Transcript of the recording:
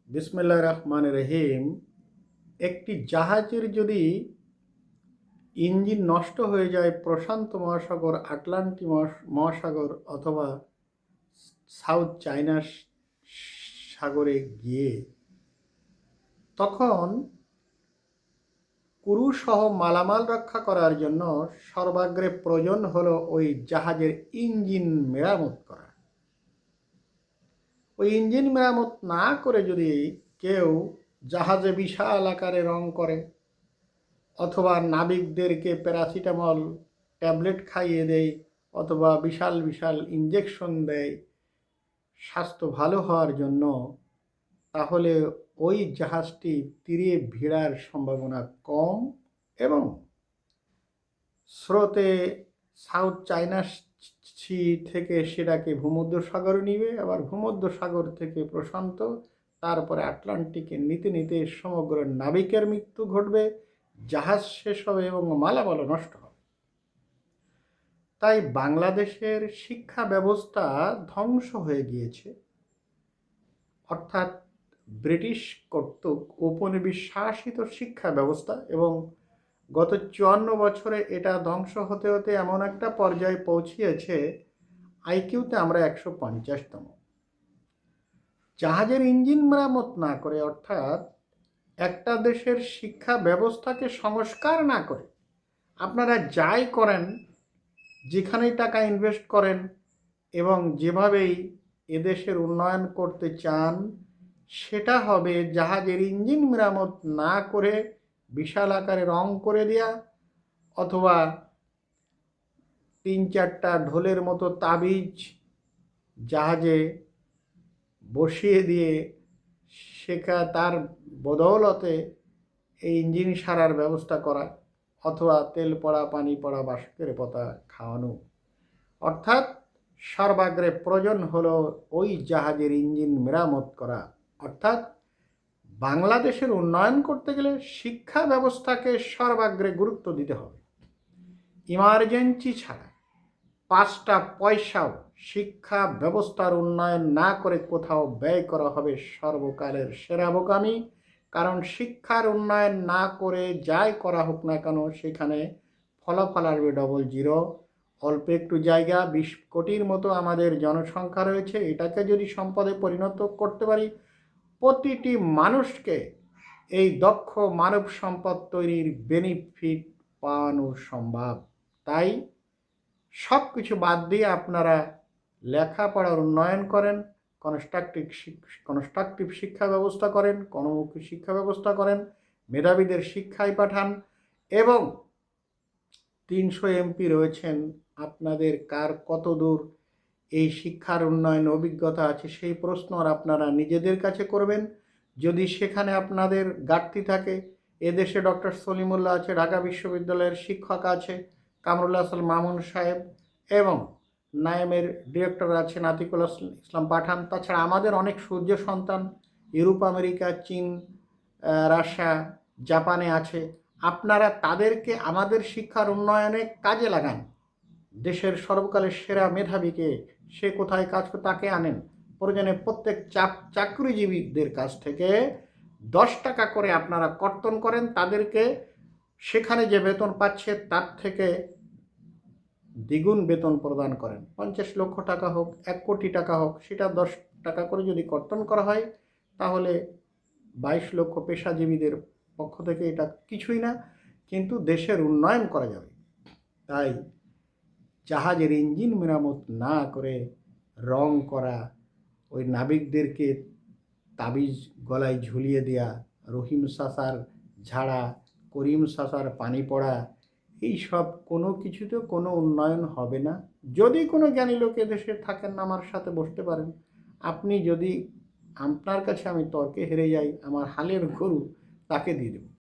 বিসমিল্লাহির রহমানির রহিম। একটি জাহাজের যদি ইঞ্জিন নষ্ট হয়ে যায় প্রশান্ত মহাসাগর, আটলান্টিক মহাসাগর অথবা সাউথ চায়না সাগরে গিয়ে, তখন ক্রু সহ মালামাল রক্ষা করার জন্য সর্বাগ্রে প্রয়োজন হলো ওই জাহাজের ইঞ্জিন মেরামত করা। ওই ইঞ্জিন মেরামত না করে যদি কেউ জাহাজে বিশাল আকারে রং করে অথবা নাবিকদেরকে প্যারাসিটামল ট্যাবলেট খাইয়ে দেয় অথবা বিশাল বিশাল ইঞ্জেকশন দেয় স্বাস্থ্য ভালো হওয়ার জন্য, তাহলে ওই জাহাজটি তীরে ভিড়ার সম্ভাবনা কম এবং স্রোতে সাউথ চায়না সি থেকে সেটাকে ভূমধ্যসাগরে নিবে, আবার ভূমধ্যসাগর থেকে প্রশান্ত, তারপরে আটলান্টিকে নিতে নিতে সমগ্র নাবিকের মৃত্যু ঘটবে, জাহাজ শেষ হবে এবং মালামালও নষ্ট হবে। তাই বাংলাদেশের শিক্ষা ব্যবস্থা ধ্বংস হয়ে গিয়েছে, অর্থাৎ ব্রিটিশ কর্তৃক ঔপনিবেশ শাসিত শিক্ষা ব্যবস্থা, এবং গত 54 বছরে এটা ধ্বংস হতে হতে এমন একটা পর্যায়ে পৌঁছিয়েছে, আইকিউতে আমরা 150তম। জাহাজের ইঞ্জিন মেরামত না করে, অর্থাৎ একটা দেশের শিক্ষা ব্যবস্থাকে সংস্কার না করে আপনারা যাই করেন, যেখানেই টাকা ইনভেস্ট করেন এবং যেভাবেই এদেশের উন্নয়ন করতে চান, সেটা হবে জাহাজের ইঞ্জিন মেরামত না করে বিশাল আকারে রং করে দেয়া অথবা 3-4টা ঢোলের মতো তাবিজ জাহাজে বসিয়ে দিয়ে তার বদৌলতে এই ইঞ্জিন সারার ব্যবস্থা করা, অথবা তেল পড়া পানি পড়া বাসকের পাতা খাওয়ানো। অর্থাৎ সর্বাগ্রে প্রয়োজন হলো ওই জাহাজের ইঞ্জিন মেরামত করা। অর্থাৎ বাংলাদেশের উন্নয়ন করতে গেলে শিক্ষা ব্যবস্থাকে সর্বাগ্রে গুরুত্ব দিতে হবে। ইমার্জেন্সি ছাড়া 5টা পয়সাও শিক্ষা ব্যবস্থার উন্নয়ন না করে কোথাও ব্যয় করা হবে সর্বকালের সেরা বোকামি। কারণ শিক্ষার উন্নয়ন না করে যাই করা হোক না কেন, সেখানে ফলাফল আসবে ডবল জিরো। অল্প একটু জায়গা, 20 কোটির মতো আমাদের জনসংখ্যা রয়েছে, এটাকে যদি সম্পদে পরিণত করতে পারি, প্রতিটি মানুষকে এই দক্ষ মানব সম্পদ তৈরির বেনিফিট পাওয়ানো সম্ভব। তাই সব কিছু বাদ দিয়ে আপনারা লেখাপড়ার উন্নয়ন করেন, কনস্ট্রাকটিভ শিক্ষা ব্যবস্থা করেন, কর্মমুখী শিক্ষা ব্যবস্থা করেন, মেধাবীদের শিক্ষায় পাঠান, এবং 300 এমপি রয়েছেন, আপনাদের কার কত দূর এই শিক্ষার উন্নয়ন অভিজ্ঞতা আছে সেই প্রশ্ন আর আপনারা নিজেদের কাছে করবেন। যদি সেখানে আপনাদের ঘাটতি থাকে, এদেশে ডক্টর সলিমুল্লাহ আছে, ঢাকা বিশ্ববিদ্যালয়ের শিক্ষক আছে কামরুল হাসান মামুন সাহেব, এবং নায়েমের ডিরেক্টর আছেন আতিকুল ইসলাম পাঠান। তাছাড়া আমাদের অনেক সূর্য সন্তান ইউরোপ, আমেরিকা, চীন, রাশিয়া, জাপানে আছে। আপনারা তাদেরকে আমাদের শিক্ষার উন্নয়নে কাজে লাগান। দেশের সর্বকালের সেরা মেধাবীকে সে কোথায় কাজ করে তাকে আনেন। প্রয়োজনে প্রত্যেক চাকরিজীবীদের কাছ থেকে 10 টাকা করে আপনারা কর্তন করেন, তাদেরকে সেখানে যে বেতন পাচ্ছে তার থেকে দ্বিগুণ বেতন প্রদান করেন। 50 লক্ষ টাকা হোক, 1 কোটি টাকা হোক, সেটা 10 টাকা করে যদি কর্তন করা হয়, তাহলে 22 লক্ষ পেশাজীবীদের পক্ষ থেকে এটা কিছুই না, কিন্তু দেশের উন্নয়ন করা যাবে। তাই জাহাজের ইঞ্জিন মেরামত না করে রং করা, ওই নাবিকদেরকে তাবিজ গলায় ঝুলিয়ে দেয়া, রহিম সাসার ঝাড়া, করিম সাসার পানি পড়া, এই সব কোনো কিছুতে কোনো উন্নয়ন হবে না। যদি কোনো জ্ঞানী লোক এদেশে থাকেন, আমার সাথে বসতে পারেন। আপনি যদি আপনার কাছে আমি তর্কে হেরে যাই, আমার হালের গরু তাকে দিয়ে দেব।